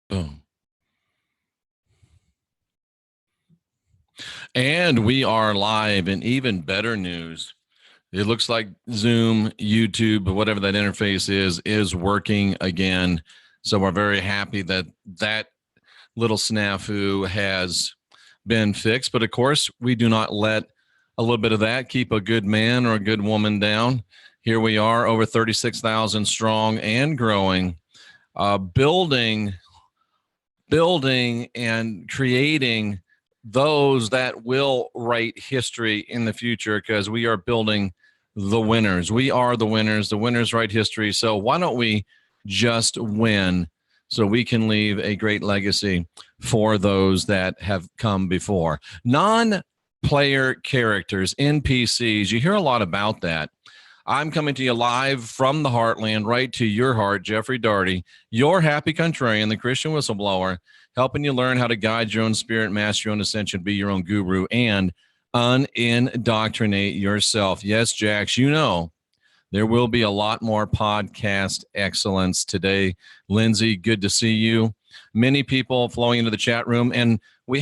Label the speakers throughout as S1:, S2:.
S1: Boom. And we are live, and even better news. It looks like Zoom, YouTube, whatever that interface is working again. So we're very happy that that little snafu has been fixed. But of course, we do not let a little bit of that keep a good man or a good woman down. Here we are, over 36,000 strong and growing, building and creating those that will write history in the future, because we are building the winners. We are the winners. The winners write history. So why don't we just win so we can leave a great legacy for those that have come before? Non-player characters, NPCs, you hear a lot about that. I'm coming to you live from the heartland, right to your heart, Jeffrey Daugherty, your happy contrarian, the Christian whistleblower, helping you learn how to guide your own spirit, master your own ascension, be your own guru, and unindoctrinate yourself. Yes, Jax, you know there will be a lot more podcast excellence today. Lindsay, good to see you. Many people flowing into the chat room, and we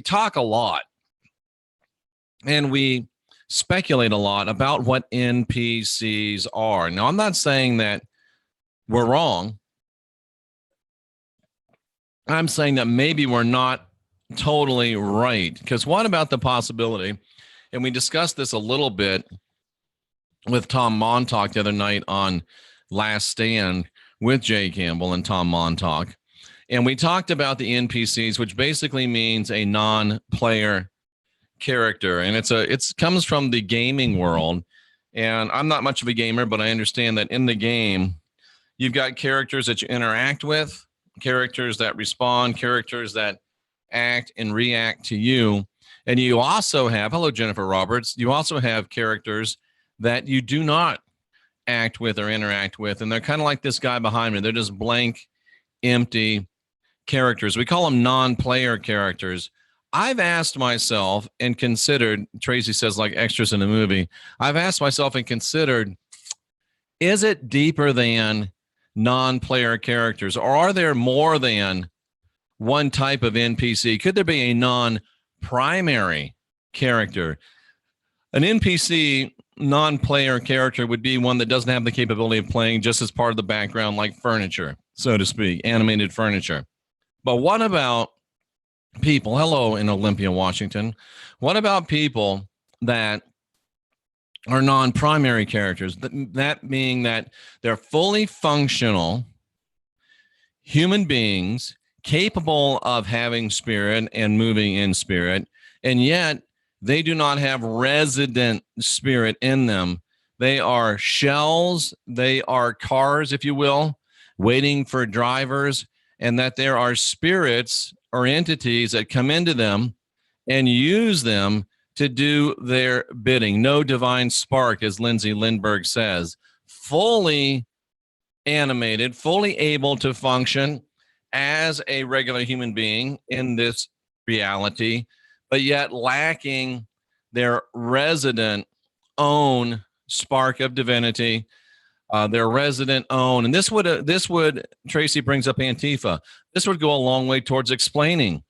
S1: talk a lot, and we speculate a lot about what NPCs are. Now, I'm not saying that we're wrong. I'm saying that maybe we're not totally right. Because what about the possibility, and we discussed this a little bit with Tom Montauk the other night on Last Stand with Jay Campbell and Tom Montauk, and we talked about the NPCs, which basically means a non-player character, and it comes from the gaming world. And I'm not much of a gamer, but I understand that in the game you've got characters that you interact with, characters that respond, characters that act and react to you, and you also have, hello Jennifer Roberts, you also have characters that you do not act with or interact with, and they're kind of like this guy behind me. They're just blank, empty characters. We call them non-player characters. I've asked myself and considered, Tracy says like extras in a movie, I've asked myself and considered, is it deeper than non-player characters, or are there more than one type of NPC? Could there be a non-primary character? An NPC, non-player character, would be one that doesn't have the capability of playing, just as part of the background, like furniture, so to speak, animated furniture. But what about people, hello in Olympia, Washington, what about people that are non-primary characters? That meaning that they're fully functional human beings capable of having spirit and moving in spirit, and yet they do not have resident spirit in them. They are shells, they are cars, if you will, waiting for drivers, and that there are spirits or entities that come into them and use them to do their bidding. No divine spark, as Lindsay Lindbergh says. Fully animated, fully able to function as a regular human being in this reality, but yet lacking their resident own spark of divinity, their resident own. And this would Tracy brings up Antifa. This would go a long way towards explaining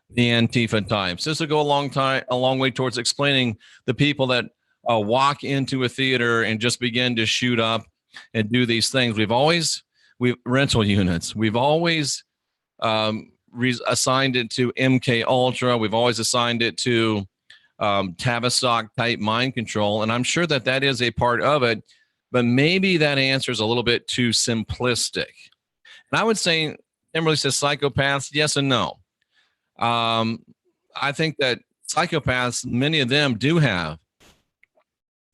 S1: the Antifa types. This would go a long way towards explaining the people that walk into a theater and just begin to shoot up and do these things. We've rental units. We've always assigned it to MK Ultra. We've always assigned it to Tavistock type mind control, and I'm sure that that is a part of it. But maybe that answer is a little bit too simplistic. And I would say, Emily says psychopaths, yes and no. I think that psychopaths, many of them do have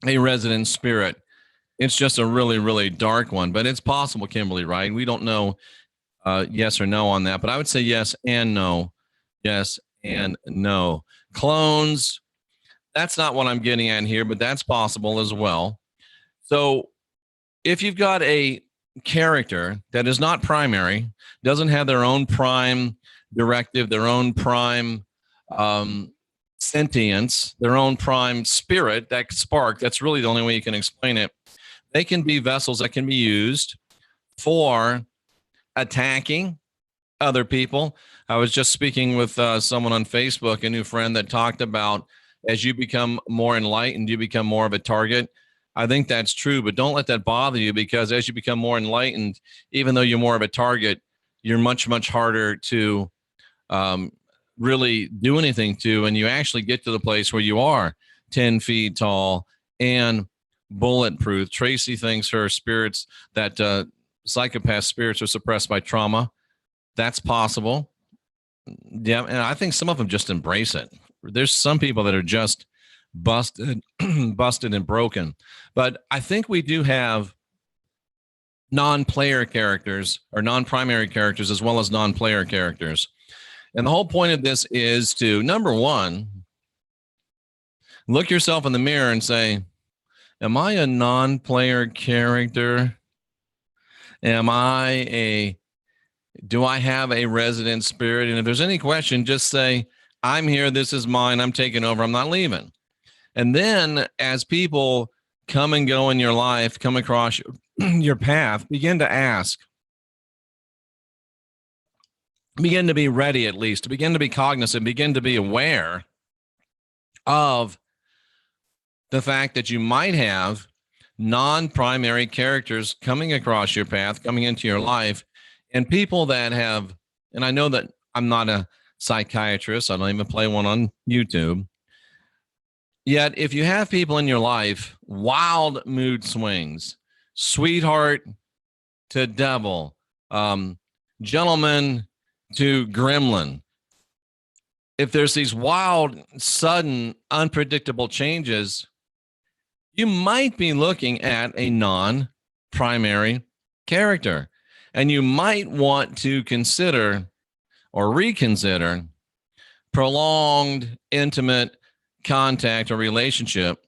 S1: a resident spirit. It's just a really, really dark one, but it's possible, Kimberly, right? We don't know yes or no on that, but I would say yes and no. Yes and no. Clones, that's not what I'm getting at here, but that's possible as well. So if you've got a character that is not primary, doesn't have their own prime directive, their own prime sentience, their own prime spirit, that spark, that's really the only way you can explain it. They can be vessels that can be used for attacking, other people. I was just speaking with someone on Facebook, a new friend that talked about as you become more enlightened, you become more of a target. I think that's true, but don't let that bother you, because as you become more enlightened, even though you're more of a target, you're much, much harder to um, really do anything to. And you actually get to the place where you are 10 feet tall and bulletproof. Tracy thinks her spirits, that psychopath spirits, are suppressed by trauma. That's possible. Yeah, and I think some of them just embrace it. There's some people that are just busted, busted and broken. But I think we do have non-player characters, or non-primary characters, as well as non-player characters. And the whole point of this is to, number one, look yourself in the mirror and say, am I a non-player character? Do I have a resident spirit? And if there's any question, just say, I'm here. This is mine. I'm taking over. I'm not leaving. And then as people come and go in your life, come across your path, begin to ask, begin to be ready, at least to begin to be cognizant, begin to be aware of the fact that you might have non-primary characters coming across your path, coming into your life, and people that have, and I know that I'm not a psychiatrist, I don't even play one on YouTube. Yet, if you have people in your life, wild mood swings, sweetheart to devil, gentleman to gremlin, if there's these wild, sudden, unpredictable changes, you might be looking at a non-primary character. And you might want to consider or reconsider prolonged, intimate contact or relationship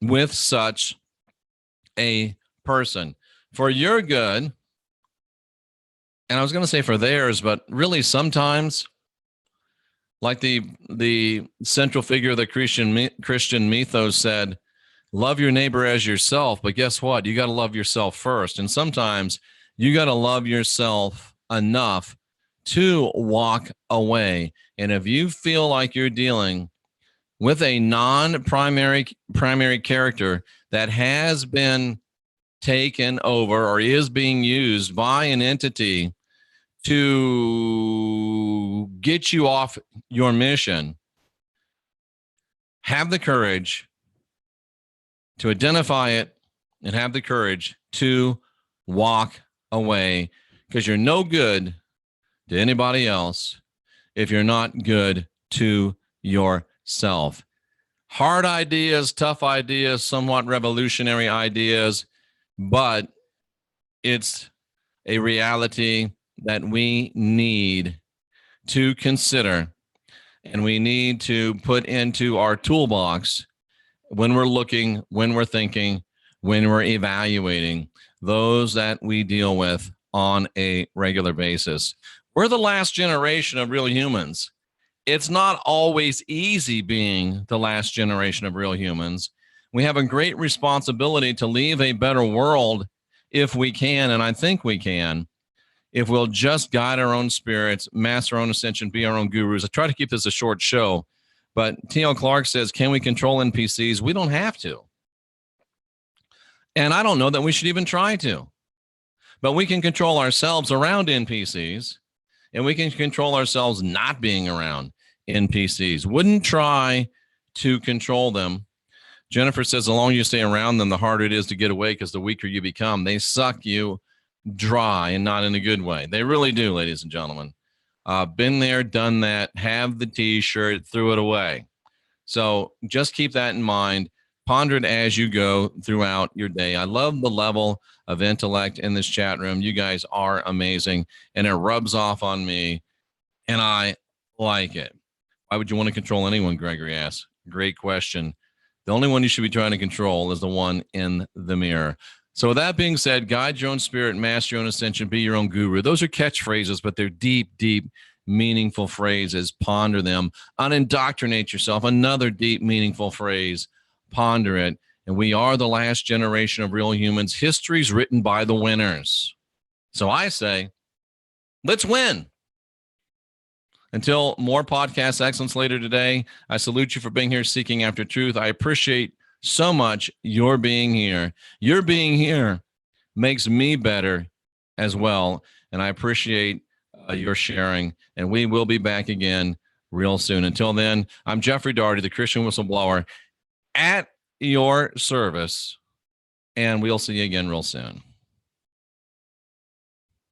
S1: with such a person for your good. And I was going to say for theirs, but really sometimes, like the central figure of the Christian mythos said, love your neighbor as yourself. But guess what? You got to love yourself first. And sometimes you got to love yourself enough to walk away. And if you feel like you're dealing with a non-primary character that has been taken over or is being used by an entity to get you off your mission, have the courage to identify it and have the courage to walk away, because you're no good to anybody else if you're not good to yourself. Hard ideas, tough ideas, somewhat revolutionary ideas, but it's a reality that we need to consider and we need to put into our toolbox when we're looking, when we're thinking, when we're evaluating those that we deal with on a regular basis. We're the last generation of real humans. It's not always easy being the last generation of real humans. We have a great responsibility to leave a better world if we can, and I think we can, if we'll just guide our own spirits, master our own ascension, be our own gurus. I try to keep this a short show, but T.L. Clark says, can we control NPCs? We don't have to. And I don't know that we should even try to. But we can control ourselves around NPCs, and we can control ourselves not being around NPCs. Wouldn't try to control them. Jennifer says, the longer you stay around them, the harder it is to get away, because the weaker you become. They suck you dry, and not in a good way. They really do, ladies and gentlemen. Been there, done that, have the t-shirt, threw it away. So just keep that in mind. Ponder it as you go throughout your day. I love the level of intellect in this chat room. You guys are amazing, and it rubs off on me, and I like it. Why would you want to control anyone, Gregory asks? Great question. The only one you should be trying to control is the one in the mirror. So with that being said, guide your own spirit, master your own ascension, be your own guru. Those are catchphrases, but they're deep, deep, meaningful phrases. Ponder them. Unindoctrinate yourself. Another deep, meaningful phrase. Ponder it. And we are the last generation of real humans. History's written by the winners. So I say, let's win. Until more podcast excellence later today, I salute you for being here seeking after truth. I appreciate so much your being here. Your being here makes me better as well. And I appreciate your sharing. And we will be back again real soon. Until then, I'm Jeffrey Daugherty, the Christian Whistleblower, at your service. And we'll see you again real soon.